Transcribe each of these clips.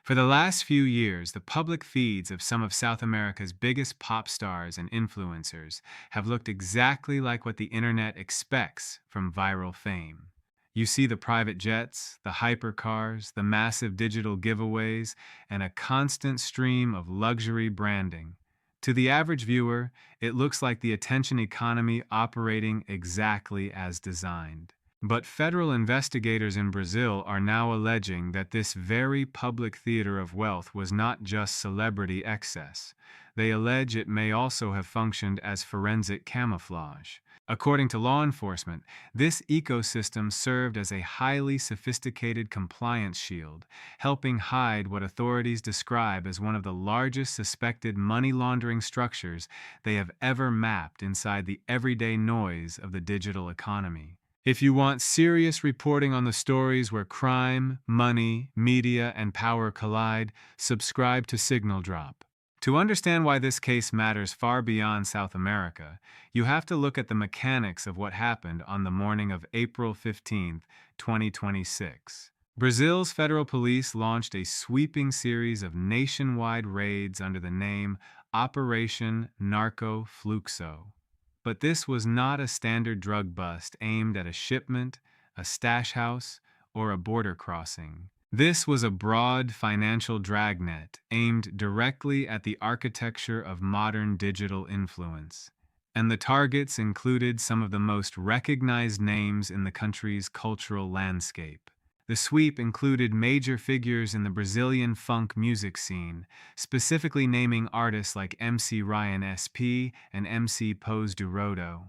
For the last few years, the public feeds of some of South America's biggest pop stars and influencers have looked exactly like what the internet expects from viral fame. You see the private jets, the hypercars, the massive digital giveaways, and a constant stream of luxury branding. To the average viewer, it looks like the attention economy operating exactly as designed. But federal investigators in Brazil are now alleging that this very public theater of wealth was not just celebrity excess. They allege it may also have functioned as forensic camouflage. According to law enforcement, this ecosystem served as a highly sophisticated compliance shield, helping hide what authorities describe as one of the largest suspected money laundering structures they have ever mapped inside the everyday noise of the digital economy. If you want serious reporting on the stories where crime, money, media, and power collide, subscribe to Signal Drop. To understand why this case matters far beyond South America, you have to look at the mechanics of what happened on the morning of April 15, 2026. Brazil's federal police launched a sweeping series of nationwide raids under the name Operation Narco Fluxo. But this was not a standard drug bust aimed at a shipment, a stash house, or a border crossing. This was a broad financial dragnet aimed directly at the architecture of modern digital influence. And the targets included some of the most recognized names in the country's cultural landscape. The sweep included major figures in the Brazilian funk music scene, specifically naming artists like MC Ryan SP and MC Poze do Rodo.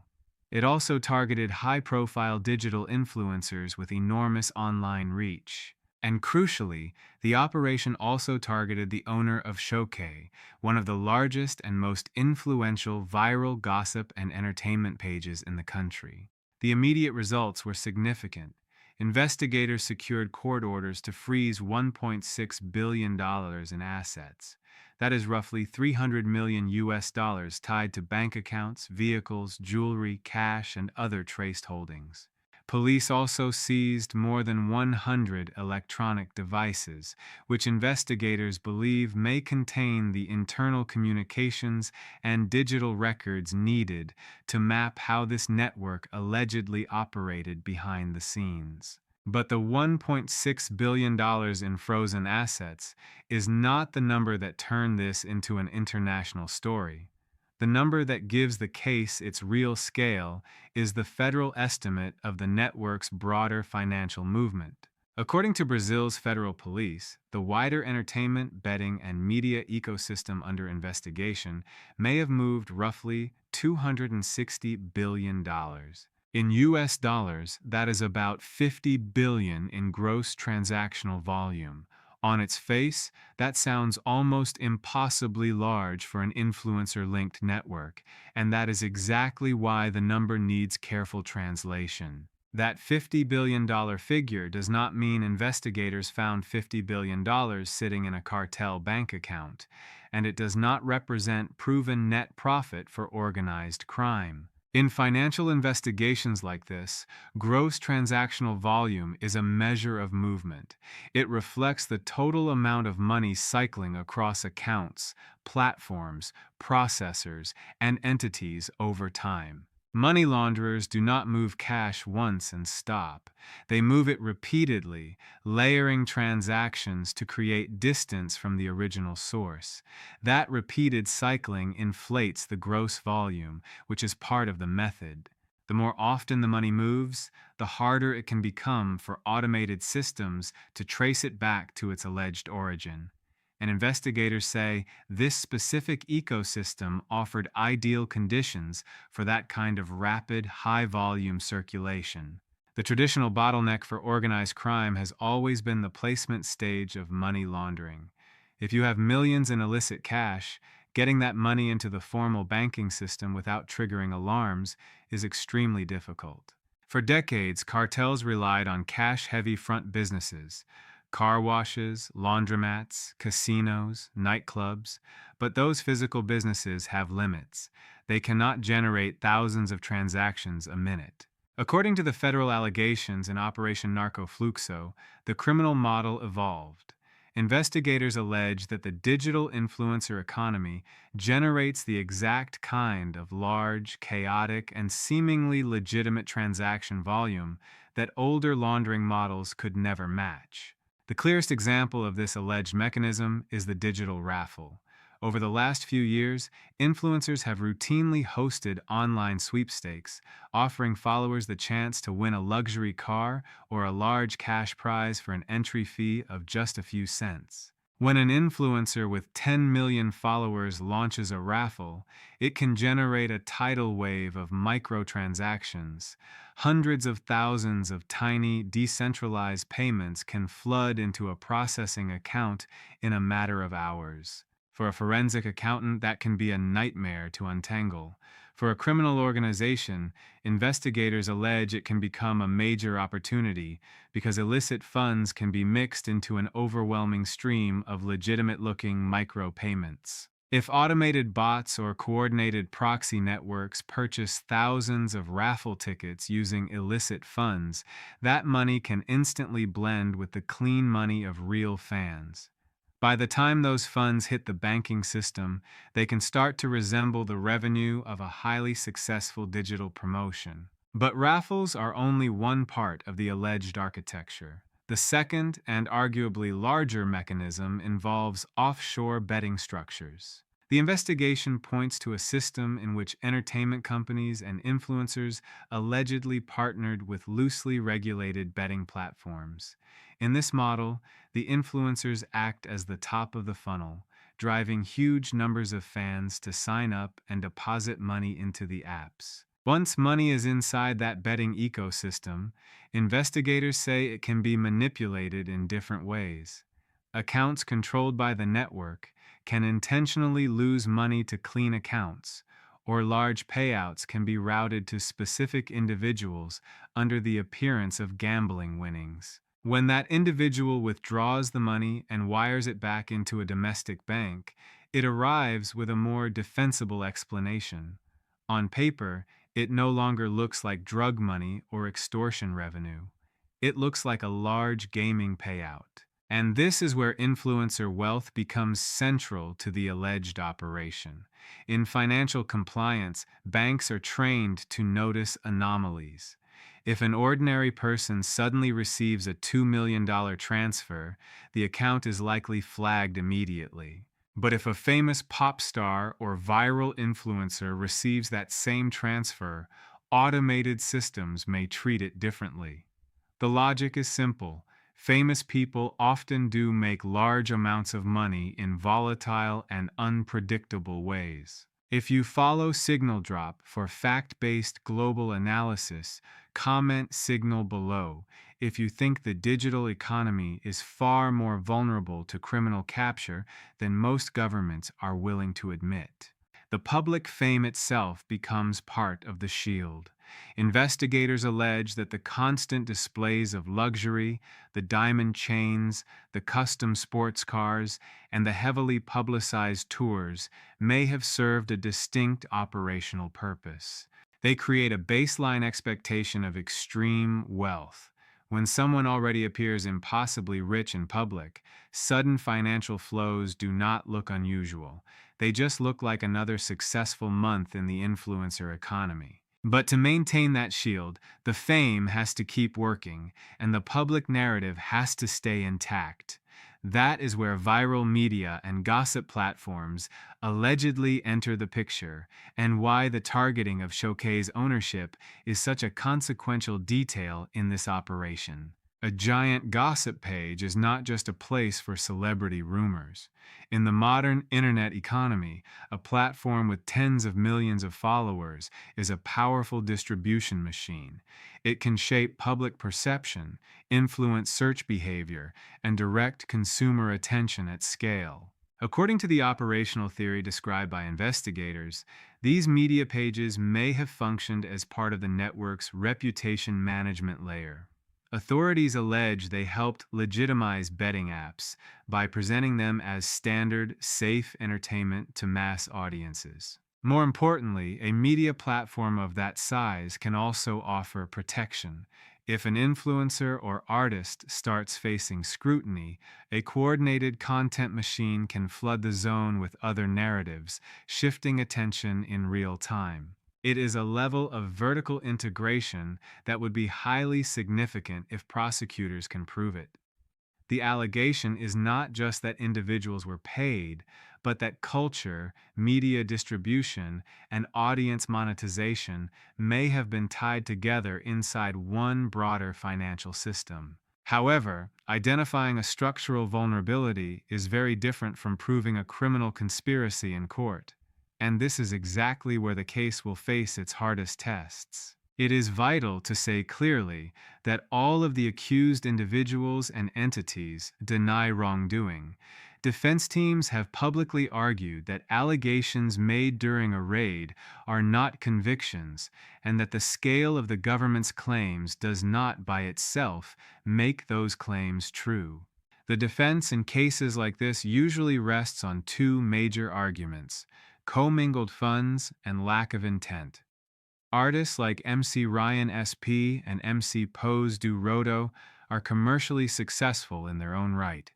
It also targeted high-profile digital influencers with enormous online reach. And crucially, the operation also targeted the owner of Showcase, one of the largest and most influential viral gossip and entertainment pages in the country. The immediate results were significant. Investigators secured court orders to freeze $1.6 billion in assets. That is roughly 300 million US dollars tied to bank accounts, vehicles, jewelry, cash, and other traced holdings. Police also seized more than 100 electronic devices, which investigators believe may contain the internal communications and digital records needed to map how this network allegedly operated behind the scenes. But the $1.6 billion in frozen assets is not the number that turned this into an international story. The number that gives the case its real scale is the federal estimate of the network's broader financial movement. According to Brazil's federal police, the wider entertainment, betting, and media ecosystem under investigation may have moved roughly $260 billion. In US dollars, that is about 50 billion in gross transactional volume. On its face, that sounds almost impossibly large for an influencer-linked network, and that is exactly why the number needs careful translation. That $50 billion figure does not mean investigators found $50 billion sitting in a cartel bank account, and it does not represent proven net profit for organized crime. In financial investigations like this, gross transactional volume is a measure of movement. It reflects the total amount of money cycling across accounts, platforms, processors, and entities over time. Money launderers do not move cash once and stop. They move it repeatedly, layering transactions to create distance from the original source. That repeated cycling inflates the gross volume, which is part of the method. The more often the money moves, the harder it can become for automated systems to trace it back to its alleged origin. And investigators say this specific ecosystem offered ideal conditions for that kind of rapid, high-volume circulation. The traditional bottleneck for organized crime has always been the placement stage of money laundering. If you have millions in illicit cash, getting that money into the formal banking system without triggering alarms is extremely difficult. For decades, cartels relied on cash-heavy front businesses, car washes, laundromats, casinos, nightclubs, but those physical businesses have limits. They cannot generate thousands of transactions a minute. According to the federal allegations in Operation Narco Fluxo, the criminal model evolved. Investigators allege that the digital influencer economy generates the exact kind of large, chaotic, and seemingly legitimate transaction volume that older laundering models could never match. The clearest example of this alleged mechanism is the digital raffle. Over the last few years, influencers have routinely hosted online sweepstakes, offering followers the chance to win a luxury car or a large cash prize for an entry fee of just a few cents. When an influencer with 10 million followers launches a raffle, it can generate a tidal wave of microtransactions. Hundreds of thousands of tiny, decentralized payments can flood into a processing account in a matter of hours. For a forensic accountant, that can be a nightmare to untangle. For a criminal organization, investigators allege it can become a major opportunity because illicit funds can be mixed into an overwhelming stream of legitimate-looking micropayments. If automated bots or coordinated proxy networks purchase thousands of raffle tickets using illicit funds, that money can instantly blend with the clean money of real fans. By the time those funds hit the banking system, they can start to resemble the revenue of a highly successful digital promotion. But raffles are only one part of the alleged architecture. The second and arguably larger mechanism involves offshore betting structures. The investigation points to a system in which entertainment companies and influencers allegedly partnered with loosely regulated betting platforms. In this model, the influencers act as the top of the funnel, driving huge numbers of fans to sign up and deposit money into the apps. Once money is inside that betting ecosystem, investigators say it can be manipulated in different ways. Accounts controlled by the network can intentionally lose money to clean accounts, or large payouts can be routed to specific individuals under the appearance of gambling winnings. When that individual withdraws the money and wires it back into a domestic bank, it arrives with a more defensible explanation. On paper, it no longer looks like drug money or extortion revenue. It looks like a large gaming payout. And this is where influencer wealth becomes central to the alleged operation. In financial compliance, banks are trained to notice anomalies. If an ordinary person suddenly receives a $2 million transfer, the account is likely flagged immediately. But if a famous pop star or viral influencer receives that same transfer, automated systems may treat it differently. The logic is simple. Famous people often do make large amounts of money in volatile and unpredictable ways. If you follow Signal Drop for fact-based global analysis, comment Signal below if you think the digital economy is far more vulnerable to criminal capture than most governments are willing to admit. The public fame itself becomes part of the shield. Investigators allege that the constant displays of luxury, the diamond chains, the custom sports cars, and the heavily publicized tours may have served a distinct operational purpose. They create a baseline expectation of extreme wealth. When someone already appears impossibly rich in public, sudden financial flows do not look unusual. They just look like another successful month in the influencer economy. But to maintain that shield, the fame has to keep working, and the public narrative has to stay intact. That is where viral media and gossip platforms allegedly enter the picture, and why the targeting of Showcase ownership is such a consequential detail in this operation. A giant gossip page is not just a place for celebrity rumors. In the modern internet economy, a platform with tens of millions of followers is a powerful distribution machine. It can shape public perception, influence search behavior, and direct consumer attention at scale. According to the operational theory described by investigators, these media pages may have functioned as part of the network's reputation management layer. Authorities allege they helped legitimize betting apps by presenting them as standard, safe entertainment to mass audiences. More importantly, a media platform of that size can also offer protection. If an influencer or artist starts facing scrutiny, a coordinated content machine can flood the zone with other narratives, shifting attention in real time. It is a level of vertical integration that would be highly significant if prosecutors can prove it. The allegation is not just that individuals were paid, but that culture, media distribution, and audience monetization may have been tied together inside one broader financial system. However, identifying a structural vulnerability is very different from proving a criminal conspiracy in court. And this is exactly where the case will face its hardest tests. It is vital to say clearly that all of the accused individuals and entities deny wrongdoing. Defense teams have publicly argued that allegations made during a raid are not convictions, and that the scale of the government's claims does not by itself make those claims true. The defense in cases like this usually rests on two major arguments: commingled funds and lack of intent. Artists like MC Ryan SP and MC Poze do Rodo are commercially successful in their own right.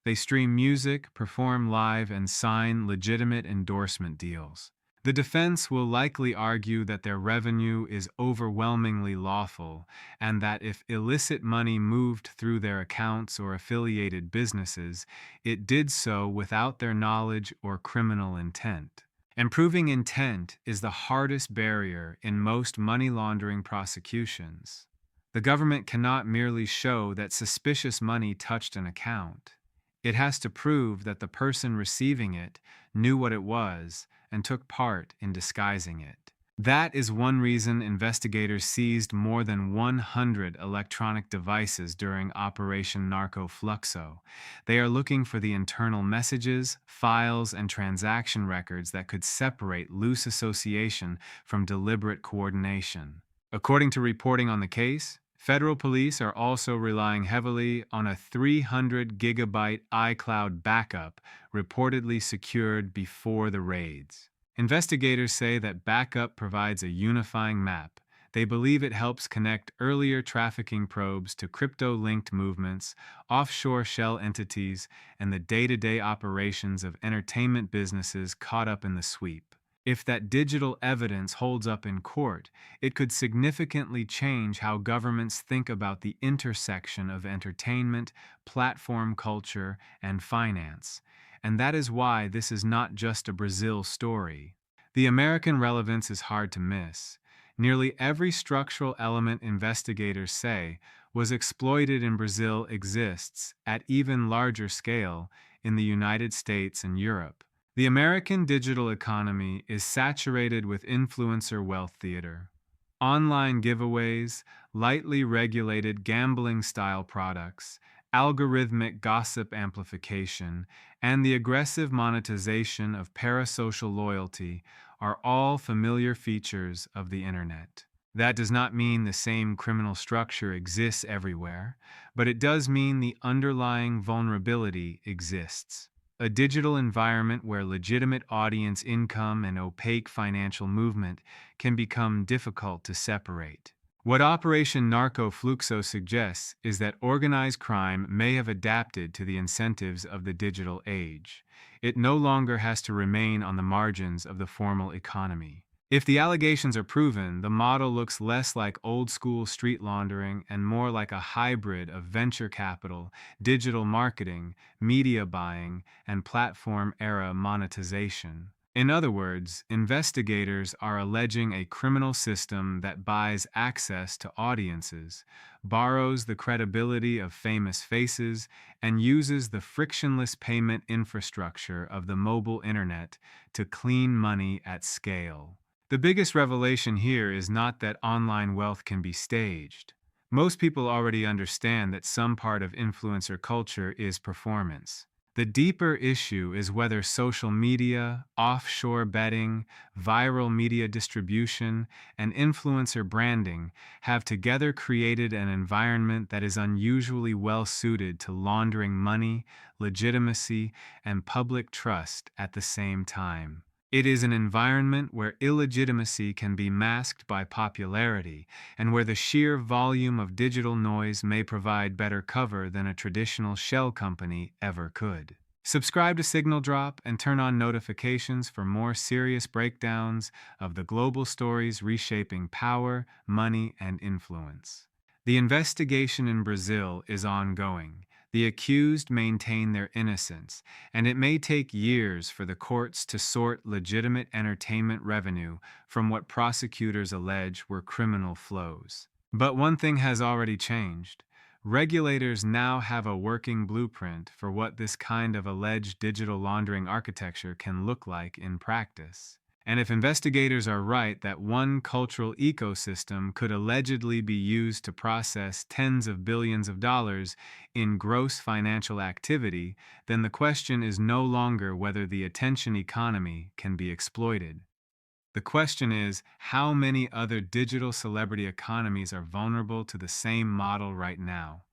They stream music, perform live, and sign legitimate endorsement deals. The defense will likely argue that their revenue is overwhelmingly lawful, and that if illicit money moved through their accounts or affiliated businesses, it did so without their knowledge or criminal intent. And proving intent is the hardest barrier in most money laundering prosecutions. The government cannot merely show that suspicious money touched an account. It has to prove that the person receiving it knew what it was and took part in disguising it. That is one reason investigators seized more than 100 electronic devices during Operation Narco Fluxo. They are looking for the internal messages, files, and transaction records that could separate loose association from deliberate coordination. According to reporting on the case, federal police are also relying heavily on a 300 gigabyte iCloud backup reportedly secured before the raids. Investigators say that backup provides a unifying map. They believe it helps connect earlier trafficking probes to crypto-linked movements, offshore shell entities, and the day-to-day operations of entertainment businesses caught up in the sweep. If that digital evidence holds up in court, it could significantly change how governments think about the intersection of entertainment, platform culture, and finance. And that is why this is not just a Brazil story. The American relevance is hard to miss. Nearly every structural element investigators say was exploited in Brazil exists, at even larger scale, in the United States and Europe. The American digital economy is saturated with influencer wealth theater. Online giveaways, lightly regulated gambling-style products, algorithmic gossip amplification, and the aggressive monetization of parasocial loyalty are all familiar features of the internet. That does not mean the same criminal structure exists everywhere, but it does mean the underlying vulnerability exists. A digital environment where legitimate audience income and opaque financial movement can become difficult to separate. What Operation Narco Fluxo suggests is that organized crime may have adapted to the incentives of the digital age. It no longer has to remain on the margins of the formal economy. If the allegations are proven, the model looks less like old-school street laundering and more like a hybrid of venture capital, digital marketing, media buying, and platform-era monetization. In other words, investigators are alleging a criminal system that buys access to audiences, borrows the credibility of famous faces, and uses the frictionless payment infrastructure of the mobile internet to clean money at scale. The biggest revelation here is not that online wealth can be staged. Most people already understand that some part of influencer culture is performance. The deeper issue is whether social media, offshore betting, viral media distribution, and influencer branding have together created an environment that is unusually well suited to laundering money, legitimacy, and public trust at the same time. It is an environment where illegitimacy can be masked by popularity, and where the sheer volume of digital noise may provide better cover than a traditional shell company ever could. Subscribe to Signal Drop and turn on notifications for more serious breakdowns of the global stories reshaping power, money, and influence. The investigation in Brazil is ongoing. The accused maintain their innocence, and it may take years for the courts to sort legitimate entertainment revenue from what prosecutors allege were criminal flows. But one thing has already changed. Regulators now have a working blueprint for what this kind of alleged digital laundering architecture can look like in practice. And if investigators are right that one cultural ecosystem could allegedly be used to process tens of billions of dollars in gross financial activity, then the question is no longer whether the attention economy can be exploited. The question is, how many other digital celebrity economies are vulnerable to the same model right now?